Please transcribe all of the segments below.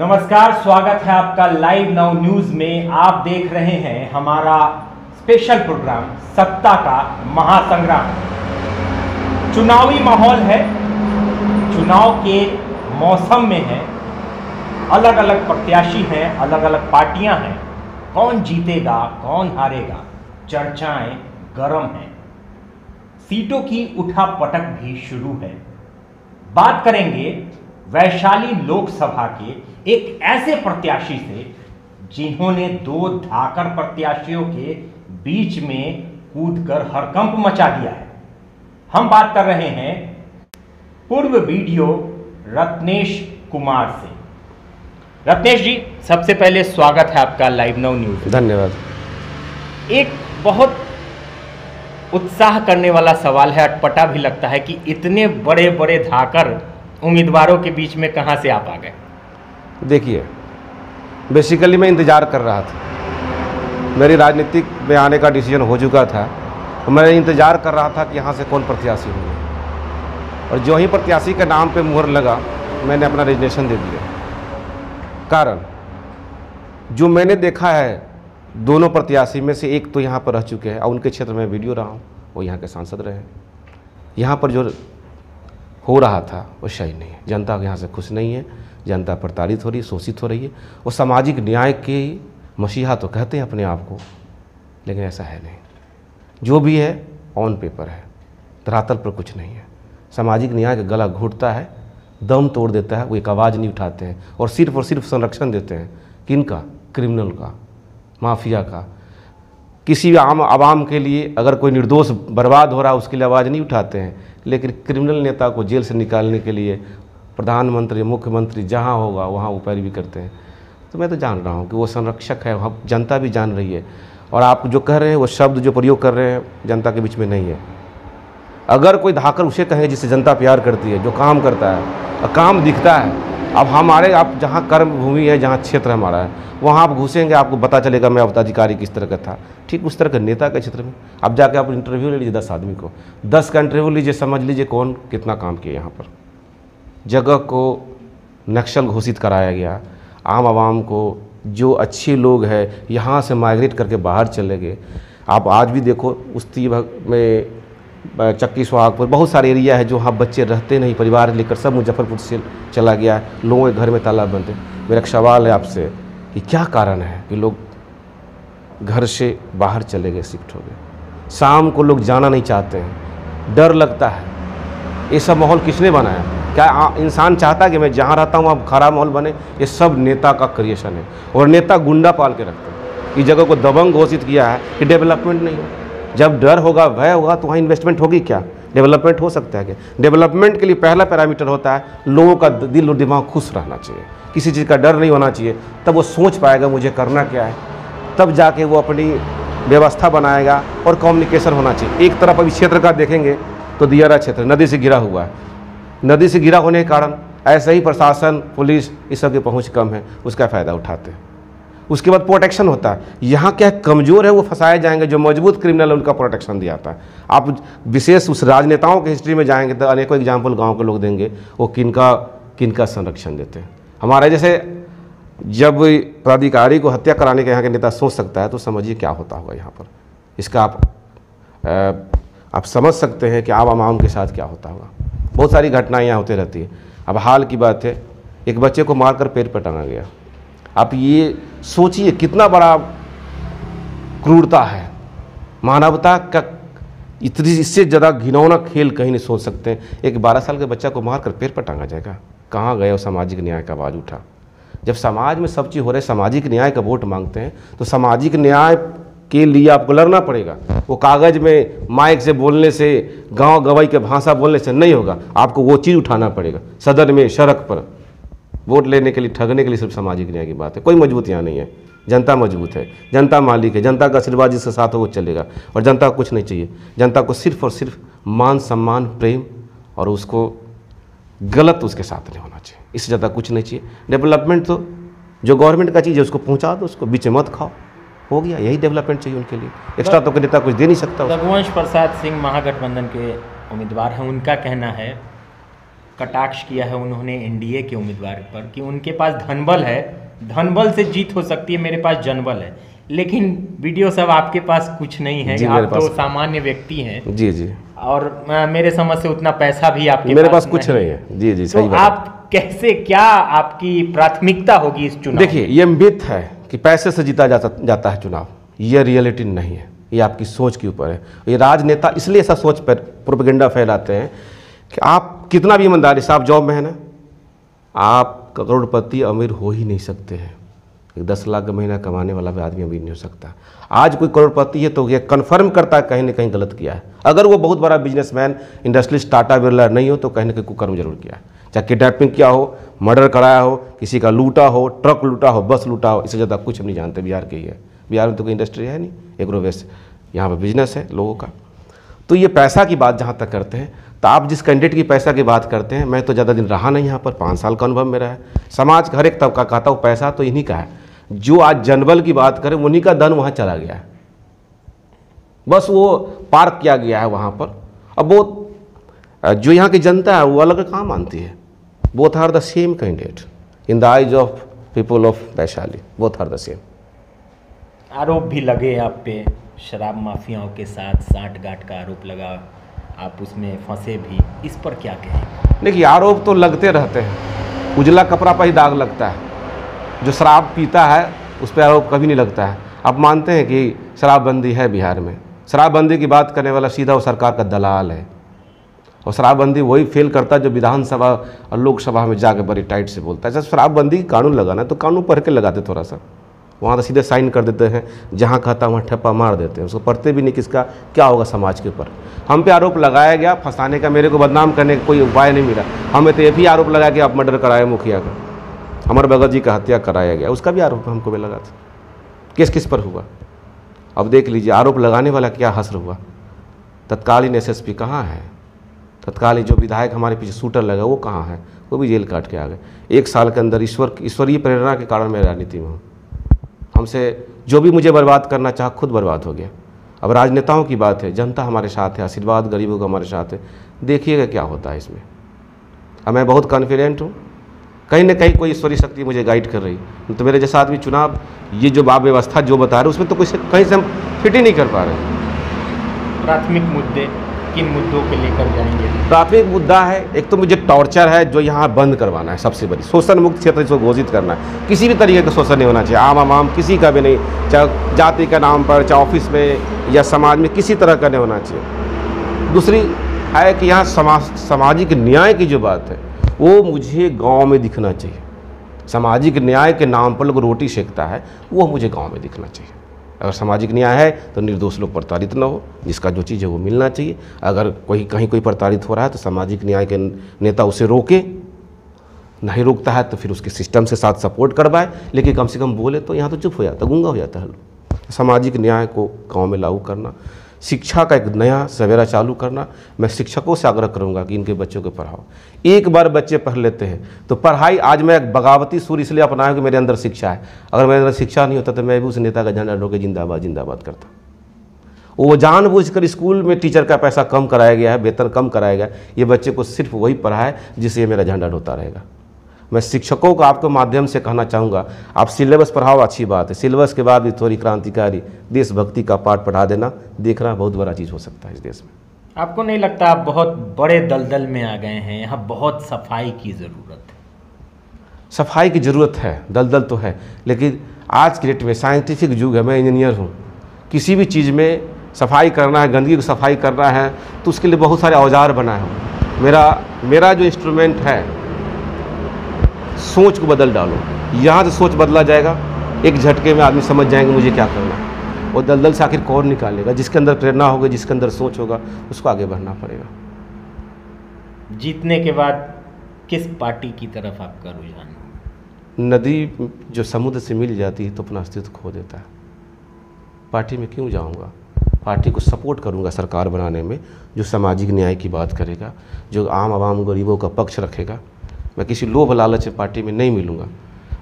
नमस्कार, स्वागत है आपका लाइव नाउ न्यूज में। आप देख रहे हैं हमारा स्पेशल प्रोग्राम सत्ता का महासंग्राम। चुनावी माहौल है, चुनाव के मौसम में है, अलग अलग प्रत्याशी हैं, अलग अलग पार्टियां हैं। कौन जीतेगा कौन हारेगा, चर्चाएं गर्म हैं। सीटों की उठापटक भी शुरू है। बात करेंगे वैशाली लोकसभा के एक ऐसे प्रत्याशी से जिन्होंने दो धाकड़ प्रत्याशियों के बीच में कूदकर हड़कंप मचा दिया है। हम बात कर रहे हैं पूर्व वीडियो रत्नेश कुमार से। रत्नेश जी, सबसे पहले स्वागत है आपका लाइव नाउ न्यूज। धन्यवाद। एक बहुत उत्साह करने वाला सवाल है, अटपटा भी लगता है कि इतने बड़े बड़े धाकड़ उम्मीदवारों के बीच में कहां से आप आ गए? देखिए, बेसिकली मैं इंतज़ार कर रहा था। मेरी राजनीतिक में आने का डिसीजन हो चुका था, तो मैं इंतज़ार कर रहा था कि यहाँ से कौन प्रत्याशी होंगे। और जो ही प्रत्याशी के नाम पे मुहर लगा, मैंने अपना रेजिग्नेशन दे दिया। कारण जो मैंने देखा है, दोनों प्रत्याशी में से एक तो यहाँ पर रह चुके हैं और उनके क्षेत्र में वीडियो रहा हूँ, वो यहाँ के सांसद रहे। यहाँ पर जो हो रहा था वो सही नहीं है। जनता यहाँ से खुश नहीं है, जनता प्रताड़ित हो रही है, शोषित हो रही है। वो सामाजिक न्याय के मसीहा तो कहते हैं अपने आप को, लेकिन ऐसा है नहीं। जो भी है ऑन पेपर है, धरातल पर कुछ नहीं है। सामाजिक न्याय का गला घोटता है, दम तोड़ देता है, वो एक आवाज़ नहीं उठाते हैं और सिर्फ संरक्षण देते हैं। किनका? क्रिमिनल का, माफिया का। किसी आम आवाम के लिए अगर कोई निर्दोष बर्बाद हो रहा है, उसके लिए आवाज़ नहीं उठाते हैं, लेकिन क्रिमिनल नेता को जेल से निकालने के लिए प्रधानमंत्री, मुख्यमंत्री जहां होगा वहां वो पैरवी करते हैं। तो मैं तो जान रहा हूं कि वो संरक्षक है, वहाँ जनता भी जान रही है। और आप जो कह रहे हैं, वो शब्द जो प्रयोग कर रहे हैं, जनता के बीच में नहीं है। अगर कोई धाकड़ उसे कहे जिससे जनता प्यार करती है, जो काम करता है और काम दिखता है। अब हमारे, आप जहाँ कर्म भूमि है, जहाँ क्षेत्र हमारा है, वहाँ आप घुसेंगे, आपको पता चलेगा मैं पदाधिकारी किस तरह का था। ठीक उस तरह का नेता के क्षेत्र में अब जाके आप इंटरव्यू ले लीजिए 10 आदमी को, 10 का इंटरव्यू लीजिए, समझ लीजिए कौन कितना काम किया। यहाँ पर जगह को नक्सल घोषित कराया गया। आम आवाम को, जो अच्छे लोग हैं, यहाँ से माइग्रेट करके बाहर चले गए। आप आज भी देखो, उस्ती में, चक्की, सुहागपुर, बहुत सारे एरिया है जो वहाँ बच्चे रहते नहीं, परिवार लेकर सब मुजफ्फरपुर से चला गया है। लोगों के घर में ताला बंद है। मेरा एक सवाल है आपसे कि क्या कारण है कि लोग घर से बाहर चले गए, शिफ्ट हो गए? शाम को लोग जाना नहीं चाहते हैं, डर लगता है। ये सब माहौल किसने बनाया? क्या इंसान चाहता है कि मैं जहाँ रहता हूँ वहाँ खराब माहौल बने? ये सब नेता का क्रिएशन है। और नेता गुंडा पाल के रखते हैं। इस जगह को दबंग घोषित किया है कि डेवलपमेंट नहीं है। जब डर होगा, भय होगा, तो वहाँ इन्वेस्टमेंट होगी क्या? डेवलपमेंट हो सकता है क्या? डेवलपमेंट के लिए पहला पैरामीटर होता है लोगों का दिल और दिमाग खुश रहना चाहिए, किसी चीज़ का डर नहीं होना चाहिए। तब वो सोच पाएगा मुझे करना क्या है, तब जाके वो अपनी व्यवस्था बनाएगा और कम्युनिकेशन होना चाहिए। एक तरफ अभी क्षेत्र का देखेंगे तो दियारा क्षेत्र नदी से घिरा हुआ है। नदी से घिरा होने के कारण ऐसे ही प्रशासन, पुलिस, इस सब की पहुँच कम है, उसका फ़ायदा उठाते हैं। उसके बाद प्रोटेक्शन होता है। यहाँ क्या कमज़ोर है वो फंसाए जाएंगे, जो मजबूत क्रिमिनल है उनका प्रोटेक्शन दिया जाता है। आप विशेष उस राजनेताओं की हिस्ट्री में जाएंगे तो अनेकों एग्जाम्पल गांव के लोग देंगे, वो किनका संरक्षण देते हैं। हमारे जैसे जब पदाधिकारी को हत्या कराने के यहाँ के नेता सोच सकता है, तो समझिए क्या होता होगा यहाँ पर। इसका आप समझ सकते हैं कि आम आवाम के साथ क्या होता होगा। बहुत सारी घटनाएँ यहाँ होती रहती है। अब हाल की बात है, एक बच्चे को मारकर पेड़ पर टांगा गया। आप ये सोचिए कितना बड़ा क्रूरता है। मानवता का इतनी, इससे ज़्यादा घिनौना खेल कहीं नहीं सोच सकते हैं। एक 12 साल के बच्चा को मारकर पेड़ पर टांगा जाएगा। कहाँ गए? और सामाजिक न्याय का आवाज़ उठा। जब समाज में सब चीज़ हो रहे, सामाजिक न्याय का वोट मांगते हैं, तो सामाजिक न्याय के लिए आपको लड़ना पड़ेगा। वो कागज़ में माइक से बोलने से, गाँव गवाई के भाषा बोलने से नहीं होगा। आपको वो चीज़ उठाना पड़ेगा। सदन में, सड़क पर वोट लेने के लिए, ठगने के लिए सिर्फ सामाजिक न्याय की बात है। कोई मजबूत यहाँ नहीं है। जनता मजबूत है, जनता मालिक है, जनता का आशीर्वाद जिसके साथ हो वो चलेगा। और जनता को कुछ नहीं चाहिए। जनता को सिर्फ और सिर्फ मान, सम्मान, प्रेम, और उसको गलत उसके साथ नहीं होना चाहिए। इससे ज़्यादा कुछ नहीं चाहिए। डेवलपमेंट तो जो गवर्नमेंट का चीज़ है उसको पहुँचा दो, उसको बीच में मत खाओ, हो गया। यही डेवलपमेंट चाहिए उनके लिए। एक्स्ट्रा तो नेता कुछ दे नहीं सकता। रघुवंश प्रसाद सिंह महागठबंधन के उम्मीदवार हैं। उनका कहना है कटाक्ष किया है उन्होंने एनडीए के उम्मीदवार पर कि उनके पास धनबल है, धनबल से जीत हो सकती है, मेरे पास जनबल है। लेकिन वीडियो सब आपके पास कुछ नहीं है, आप तो सामान्य व्यक्ति हैं। जी जी। और मेरे समझ से उतना पैसा भी आपके मेरे पास कुछ नहीं है। जी जी, सही तो बात। आप कैसे, क्या आपकी प्राथमिकता होगी इस चुनाव? देखिए, ये मिथ है कि पैसे से जीता जाता है चुनाव, ये रियलिटी नहीं है, ये आपकी सोच के ऊपर है। ये राजनेता इसलिए ऐसा सोच पर प्रोपेगेंडा फैलाते हैं कि आप कितना भी ईमानदारी से आप जॉब में है ना, आप करोड़पति अमीर हो ही नहीं सकते हैं। एक 10 लाख का महीना कमाने वाला भी आदमी अमीर नहीं हो सकता। आज कोई करोड़पति है तो ये कन्फर्म करता है कहीं ना कहीं गलत किया है। अगर वो बहुत बड़ा बिजनेसमैन, इंडस्ट्रियलिस्ट, टाटा बिरला नहीं हो तो कहीं ना कहीं कुकर्म जरूर किया है। चाहे किडनैपिंग किया हो, मर्डर कराया हो, किसी का लूटा हो, ट्रक लूटा हो, बस लूटा हो, इससे ज़्यादा कुछ हम नहीं जानते। बिहार के ही है, बिहार में तो कोई इंडस्ट्री है नहीं, एग्रोवेस्ट, यहाँ पर बिजनेस है लोगों का। तो ये पैसा की बात जहाँ तक करते हैं, तो आप जिस कैंडिडेट की पैसा की बात करते हैं, मैं तो ज़्यादा दिन रहा नहीं यहाँ पर, 5 साल का अनुभव मेरा है। समाज का हर एक तबका कहता हूँ पैसा तो इन्हीं का है। जो आज जनबल की बात करें, उन्हीं का धन वहाँ चला गया है, बस वो पार्क किया गया है वहाँ पर। अब वो जो यहाँ की जनता है वो अलग काम मानती है। Both are the same candidate in the eyes of people of Vaishali, both are the same. आरोप भी लगे आप पे, शराब माफियाओं के साथ साठ-गांठ का आरोप लगा, आप उसमें फंसे भी, इस पर क्या कहें? देखिए, आरोप तो लगते रहते हैं, उजला कपड़ा पर ही दाग लगता है। जो शराब पीता है उस पर आरोप कभी नहीं लगता है। आप मानते हैं कि शराबबंदी है बिहार में? शराबबंदी की बात करने वाला सीधा वो सरकार का दलाल है, और शराबबंदी वही फेल करता है जो विधानसभा और लोकसभा में जाकर बड़ी टाइट से बोलता है। जब शराबबंदी कानून लगाना है तो कानून पढ़ के लगाते, थोड़ा सा वहाँ तो सीधे साइन कर देते हैं, जहाँ कहता वहाँ ठप्पा मार देते हैं, उसको पढ़ते भी नहीं किसका क्या होगा समाज के ऊपर। हम पे आरोप लगाया गया फंसाने का, मेरे को बदनाम करने का कोई उपाय नहीं मिला। हमें तो ये भी आरोप लगाया कि आप मर्डर कराए मुखिया का, अमर भगत जी का हत्या कराया गया, उसका भी आरोप हमको भी लगा था। केस किस पर हुआ? अब देख लीजिए, आरोप लगाने वाला क्या हश्र हुआ। तत्कालीन एसएसपी कहाँ है? तत्कालीन जो विधायक हमारे पीछे शूटर लगा वो कहाँ है? वो भी जेल काट के आ गए। 1 साल के अंदर ईश्वरीय प्रेरणा के कारण मैं राजनीति में हूँ। हमसे जो भी मुझे बर्बाद करना चाहा खुद बर्बाद हो गया। अब राजनेताओं की बात है, जनता हमारे साथ है, आशीर्वाद गरीबों का हमारे साथ है, देखिएगा क्या होता है इसमें। अब मैं बहुत कॉन्फिडेंट हूँ, कहीं ना कहीं कोई ईश्वरीय शक्ति मुझे गाइड कर रही। तो मेरे जैसा आदमी चुनाव, ये जो बाब व्यवस्था जो बता रहे उसमें तो कहीं से हम फिट ही नहीं कर पा रहे। प्राथमिक मुद्दे किन मुद्दों के लेकर जाएंगे? प्राथमिक मुद्दा है, एक तो मुझे टॉर्चर है जो यहाँ बंद करवाना है, सबसे बड़ी शोषण मुक्त क्षेत्र इसको घोषित करना है। किसी भी तरीके का शोषण नहीं होना चाहिए, आम किसी का भी नहीं, चाहे जाति का नाम पर, चाहे ऑफिस में या समाज में, किसी तरह का नहीं होना चाहिए। दूसरी है कि यहाँ सामाजिक न्याय की जो बात है वो मुझे गांव में दिखना चाहिए। सामाजिक न्याय के नाम पर लोग रोटी सेकता है, वो मुझे गांव में दिखना चाहिए। अगर सामाजिक न्याय है तो निर्दोष लोग प्रताड़ित न हो, जिसका जो चीज़ है वो मिलना चाहिए। अगर कहीं कोई प्रताड़ित हो रहा है तो सामाजिक न्याय के नेता उसे रोके, नहीं रोकता है तो फिर उसके सिस्टम से साथ सपोर्ट करवाए, लेकिन कम से कम बोले तो यहाँ तो चुप हो जाता, गूंगा हो जाता है लोग। सामाजिक न्याय को गाँव में लागू करना, शिक्षा का एक नया सवेरा चालू करना। मैं शिक्षकों से आग्रह करूंगा कि इनके बच्चों को पढ़ाओ। एक बार बच्चे पढ़ लेते हैं तो पढ़ाई, आज मैं एक बगावती सुर इसलिए अपनाया कि मेरे अंदर शिक्षा है। अगर मेरे अंदर शिक्षा नहीं होता तो मैं भी उस नेता का झंडा ढोके जिंदाबाद जिंदाबाद करता। वो जानबूझकर स्कूल में टीचर का पैसा कम कराया गया है, वेतन कम कराया गया, ये बच्चे को सिर्फ वही पढ़ाए जिससे ये मेरा झंडा ढोता रहेगा। मैं शिक्षकों को आपके माध्यम से कहना चाहूँगा, आप सिलेबस पढ़ाओ, अच्छी बात है, सिलेबस के बाद भी थोड़ी क्रांतिकारी देशभक्ति का पाठ पढ़ा देना, देखना बहुत बड़ा चीज़ हो सकता है इस देश में। आपको नहीं लगता आप बहुत बड़े दलदल में आ गए हैं? यहाँ बहुत सफाई की ज़रूरत है। सफाई की ज़रूरत है, दलदल तो है, लेकिन आज के डेट में साइंटिफिक युग है, मैं इंजीनियर हूँ, किसी भी चीज़ में सफाई करना है, गंदगी को सफाई करना है तो उसके लिए बहुत सारे औजार बनाए हूँ। मेरा जो इंस्ट्रूमेंट है, सोच को बदल डालो। यहाँ से सोच बदला जाएगा, एक झटके में आदमी समझ जाएंगे मुझे क्या करना है। और दलदल से आखिर कौन निकालेगा? जिसके अंदर प्रेरणा होगी, जिसके अंदर सोच होगा, उसको आगे बढ़ना पड़ेगा। जीतने के बाद किस पार्टी की तरफ आपका रुझान? नदी जो समुद्र से मिल जाती है तो अपना अस्तित्व खो देता है। पार्टी में क्यों जाऊंगा? पार्टी को सपोर्ट करूंगा सरकार बनाने में, जो सामाजिक न्याय की बात करेगा, जो आम आवाम गरीबों का पक्ष रखेगा। मैं किसी लोभ लालच पार्टी में नहीं मिलूँगा।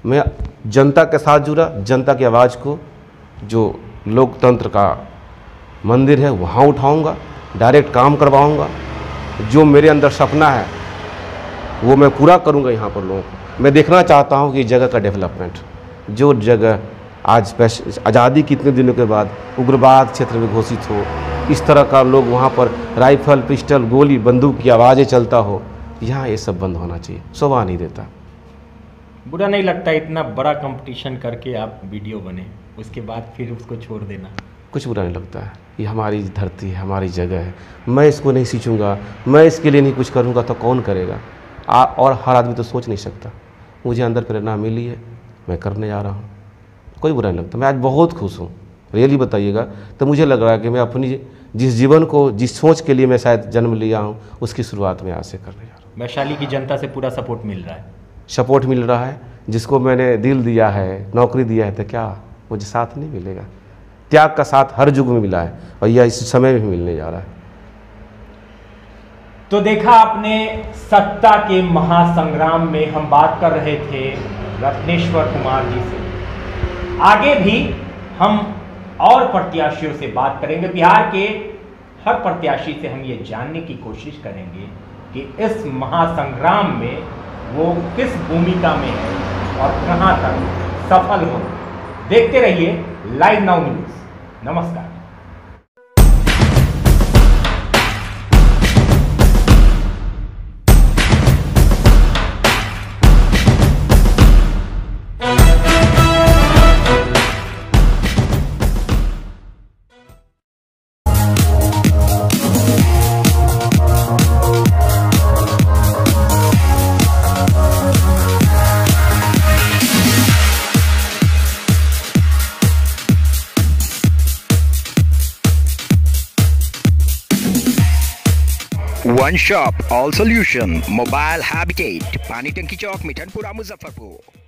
मैं जनता के साथ जुड़ा, जनता की आवाज़ को, जो लोकतंत्र का मंदिर है, वहाँ उठाऊँगा, डायरेक्ट काम करवाऊँगा। जो मेरे अंदर सपना है वो मैं पूरा करूँगा यहाँ पर लोगों को। मैं देखना चाहता हूँ कि इस जगह का डेवलपमेंट, जो जगह आज आज़ादी के इतने दिनों के बाद उग्रवाद क्षेत्र में घोषित हो, इस तरह का लोग वहाँ पर राइफल, पिस्टल, गोली, बंदूक की आवाज़ें चलता हो, यहाँ ये सब बंद होना चाहिए। शोभा नहीं देता। बुरा नहीं लगता इतना बड़ा कंपटीशन करके आप वीडियो बने, उसके बाद फिर उसको छोड़ देना? कुछ बुरा नहीं लगता है। ये हमारी धरती है, हमारी जगह है। मैं इसको नहीं सींचूंगा, मैं इसके लिए नहीं कुछ करूंगा तो कौन करेगा? और हर आदमी तो सोच नहीं सकता। मुझे अंदर प्रेरणा मिली है, मैं करने जा रहा हूँ। कोई बुरा नहीं लगता। मैं आज बहुत खुश हूँ। रियली बताइएगा तो मुझे लग रहा है कि मैं अपनी जिस जीवन को, जिस सोच के लिए मैं शायद जन्म लिया हूँ, उसकी शुरुआत मैं आज से करने जा रहा हूँ। वैशाली की जनता से पूरा सपोर्ट मिल रहा है? सपोर्ट मिल रहा है। जिसको मैंने दिल दिया है, नौकरी दिया है, तो क्या मुझे साथ नहीं मिलेगा? त्याग का साथ हर युग में मिला है और यह इस समय में भी मिलने जा रहा है। तो देखा आपने, सत्ता के महासंग्राम में हम बात कर रहे थे रत्नेश्वर कुमार जी से। आगे भी हम और प्रत्याशियों से बात करेंगे। बिहार के हर प्रत्याशी से हम ये जानने की कोशिश करेंगे कि इस महासंग्राम में वो किस भूमिका में है और कहां तक सफल हो। देखते रहिए लाइव नाउ न्यूज। नमस्कार। One shop, all solution, mobile habitat, पानी टंकी चौक, मिठनपुरा, मुजफ्फरपुर।